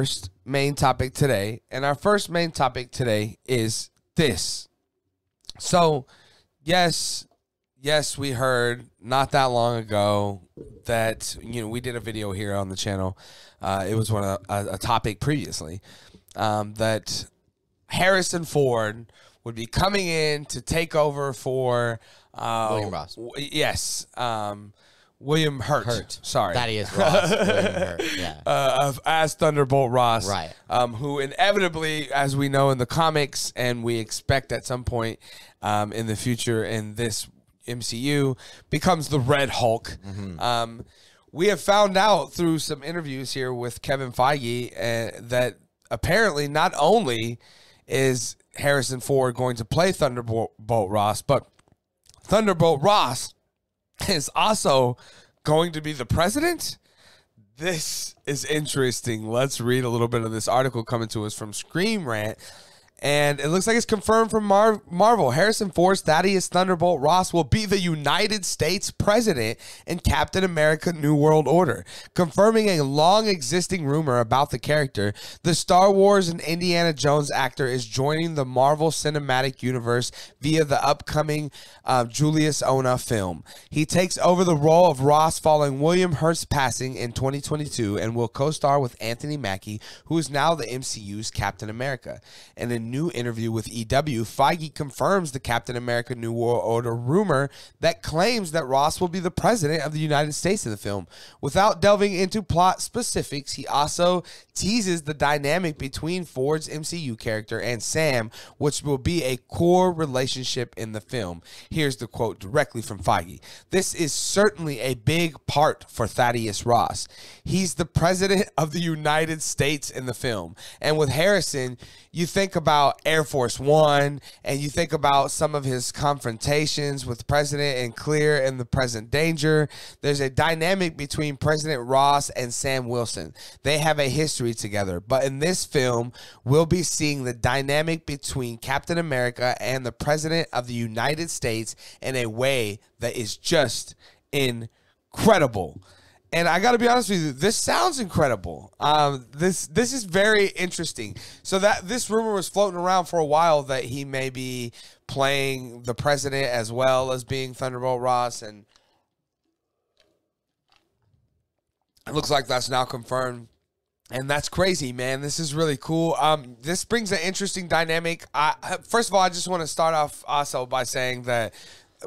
first main topic today, and our first main topic today is this. So, yes, we heard not that long ago that, we did a video here on the channel. It was a topic previously that Harrison Ford would be coming in to take over for William Ross. Yes, William Hurt. Sorry, Thaddeus Ross. William Hurt. Yeah. As Thunderbolt Ross, right? Who inevitably, as we know in the comics, and we expect at some point in the future in this MCU, becomes the Red Hulk. Mm-hmm. We have found out through some interviews here with Kevin Feige that apparently not only is Harrison Ford going to play Thunderbolt Ross, but Thunderbolt Ross is also going to be the president. This is interesting. Let's read a little bit of this article coming to us from Scream Rant. And it looks like it's confirmed from Marvel. Harrison Ford's Thaddeus Thunderbolt Ross will be the United States president in Captain America New World Order. Confirming a long-existing rumor about the character, the Star Wars and Indiana Jones actor is joining the Marvel Cinematic Universe via the upcoming Julius Ona film. He takes over the role of Ross following William Hurt's passing in 2022 and will co-star with Anthony Mackie, who is now the MCU's Captain America. In a new interview with EW, Feige confirms the Captain America New World Order rumor that claims that Ross will be the president of the United States in the film. Without delving into plot specifics, he also teases the dynamic between Ford's MCU character and Sam, which will be a core relationship in the film. Here's the quote directly from Feige. "This is certainly a big part for Thaddeus Ross. He's the president of the United States in the film." And with Harrison, you think about Air Force One, and you think about some of his confrontations with President and Clear and the Present Danger. There's a dynamic between President Ross and Sam Wilson. They have a history together. But in this film, we'll be seeing the dynamic between Captain America and the President of the United States in a way that is just incredible. And I got to be honest with you, this sounds incredible. This is very interesting. So that this rumor was floating around for a while that he may be playing the president as well as being Thunderbolt Ross, and it looks like that's now confirmed. And that's crazy, man. This is really cool. This brings an interesting dynamic. First of all, I just want to start off also by saying that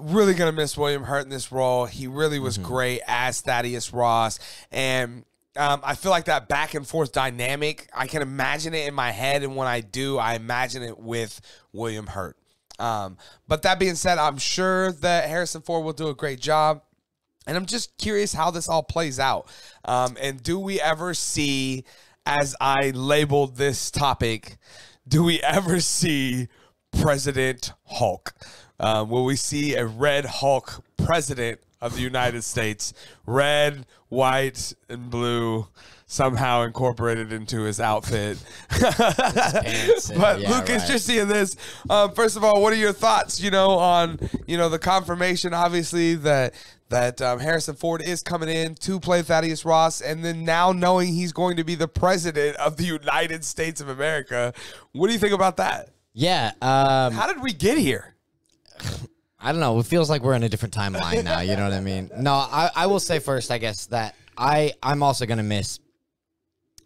really going to miss William Hurt in this role. He really was great as Thaddeus Ross. And I feel like that back and forth dynamic, I can imagine it in my head. And when I do, I imagine it with William Hurt. But that being said, I'm sure that Harrison Ford will do a great job. And I'm just curious how this all plays out. And do we ever see, as I labeled this topic, do we ever see President Hulk? Will we see a Red Hulk president of the United States? Red, white, and blue somehow incorporated into his outfit. But yeah, Lucas, right. Just seeing this, first of all, what are your thoughts, on, the confirmation, obviously, that Harrison Ford is coming in to play Thaddeus Ross, and then now knowing he's going to be the president of the United States of America. What do you think about that? Yeah. How did we get here? I don't know. It feels like we're in a different timeline now. You know what I mean? No, I will say first, I guess, that I'm also going to miss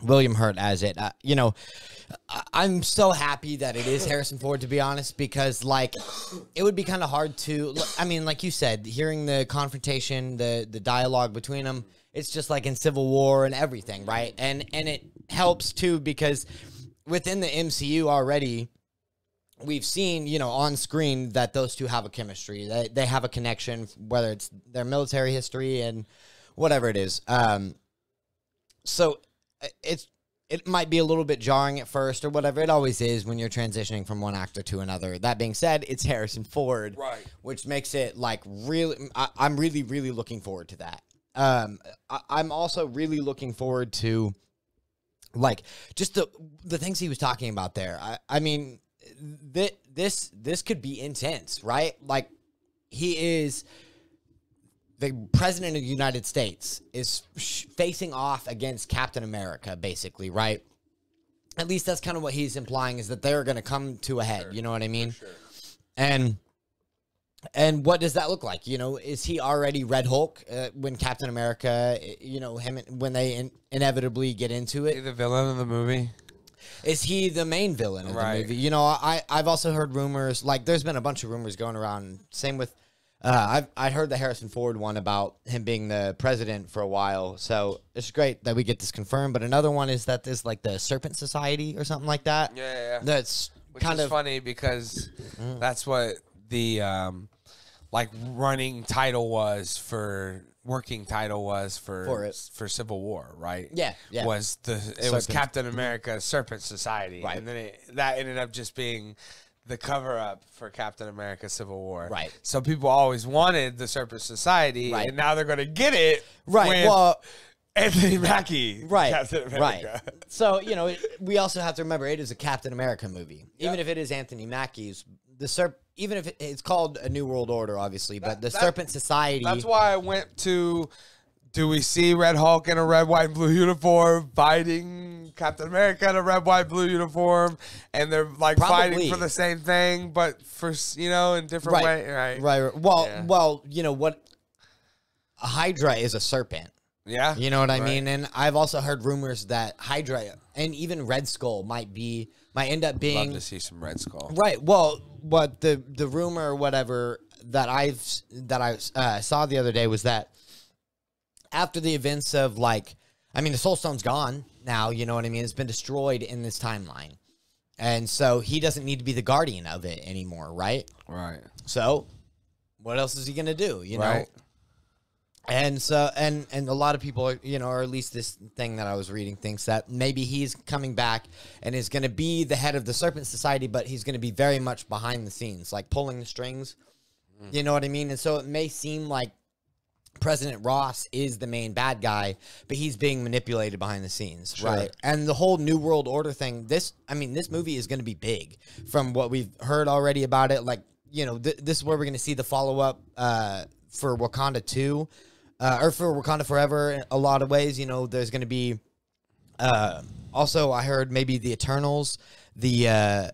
William Hurt as it. I'm so happy that it is Harrison Ford, to be honest, because, it would be kind of hard to, like you said, hearing the confrontation, the dialogue between them, it's just like in Civil War and everything, right? And it helps, too, because within the MCU already, we've seen, on screen that those two have a chemistry. They have a connection, whether it's their military history and whatever it is. So it might be a little bit jarring at first or whatever. It always is when you're transitioning from one actor to another. That being said, it's Harrison Ford, right? Which makes it really. I'm really, really looking forward to that. I'm also really looking forward to just the things he was talking about there. I mean. This could be intense, right? He is the president of the United States is facing off against Captain America, basically, right? At least that's kind of what he's implying, is that they're going to come to a head. Sure. You know what I mean? Sure. And what does that look like? You know, is he already Red Hulk when Captain America, you know, when they inevitably get into it? Is he the villain of the movie? Is he the main villain of the movie? You know, I've also heard rumors, like there's been a bunch of rumors going around. Same with, I heard the Harrison Ford one about him being the president for a while. So it's great that we get this confirmed. But another one is that there's like the Serpent Society or something like that. Yeah. That's Which kind is of funny because that's what the like working title was for Civil War, right? Yeah. It was Captain America Serpent Society, Right. and then that ended up just being the cover up for Captain America Civil War. Right. So people always wanted the Serpent Society, Right. and now they're going to get it. Right. With Well, Anthony Mackie, right. Captain America. Right. So, you know, we also have to remember it is a Captain America movie. Even if it is Anthony Mackie's, even if it's called A New World Order, obviously, but the Serpent Society. That's why I went to, do we see Red Hulk in a red, white, and blue uniform fighting Captain America in a red, white, blue uniform, and they're like fighting for the same thing, but for, you know, in different way, right? Right. Well, you know what? Hydra is a serpent. Yeah. You know what I mean? And I've also heard rumors that Hydra and even Red Skull might end up being. Love to see some Red Skull. Right. Well, what the rumor or whatever that I saw the other day was that after the events of the Soul Stone's gone now, you know what I mean? It's been destroyed in this timeline. And so he doesn't need to be the guardian of it anymore, right? Right. So what else is he going to do, you know? Right. And so, and a lot of people, you know, or at least this thing that I was reading thinks that maybe he's coming back and is going to be the head of the Serpent Society, but he's going to be very much behind the scenes, like pulling the strings. You know what I mean? And so it may seem like President Ross is the main bad guy, but he's being manipulated behind the scenes, right? And the whole New World Order thing, this movie is going to be big from what we've heard already about it. Like, you know, this is where we're going to see the follow-up for Wakanda 2. Or for Wakanda Forever, in a lot of ways, you know, there's going to be. Also, I heard maybe the Eternals, the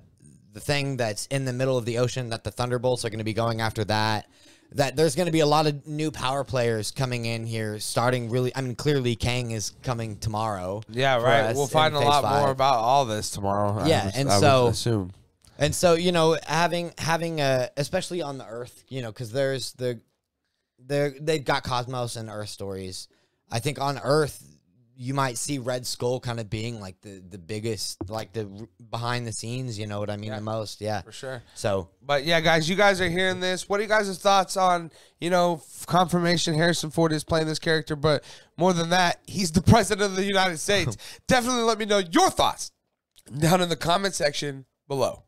thing that's in the middle of the ocean, that the Thunderbolts are going to be going after that. That there's going to be a lot of new power players coming in here, starting really. I mean, clearly Kang is coming tomorrow. Yeah, right. We'll find a lot more about all this tomorrow. Yeah, I would assume. And so, you know, having especially on the Earth, you know, because there's they've got Cosmos and Earth stories. I think on Earth, you might see Red Skull kind of being like the biggest, like the behind the scenes, you know what I mean, the most. Yeah. For sure. So. But yeah, guys, you guys are hearing this. What are you guys' thoughts on, you know, confirmation Harrison Ford is playing this character, but more than that, he's the president of the United States. Definitely let me know your thoughts down in the comment section below.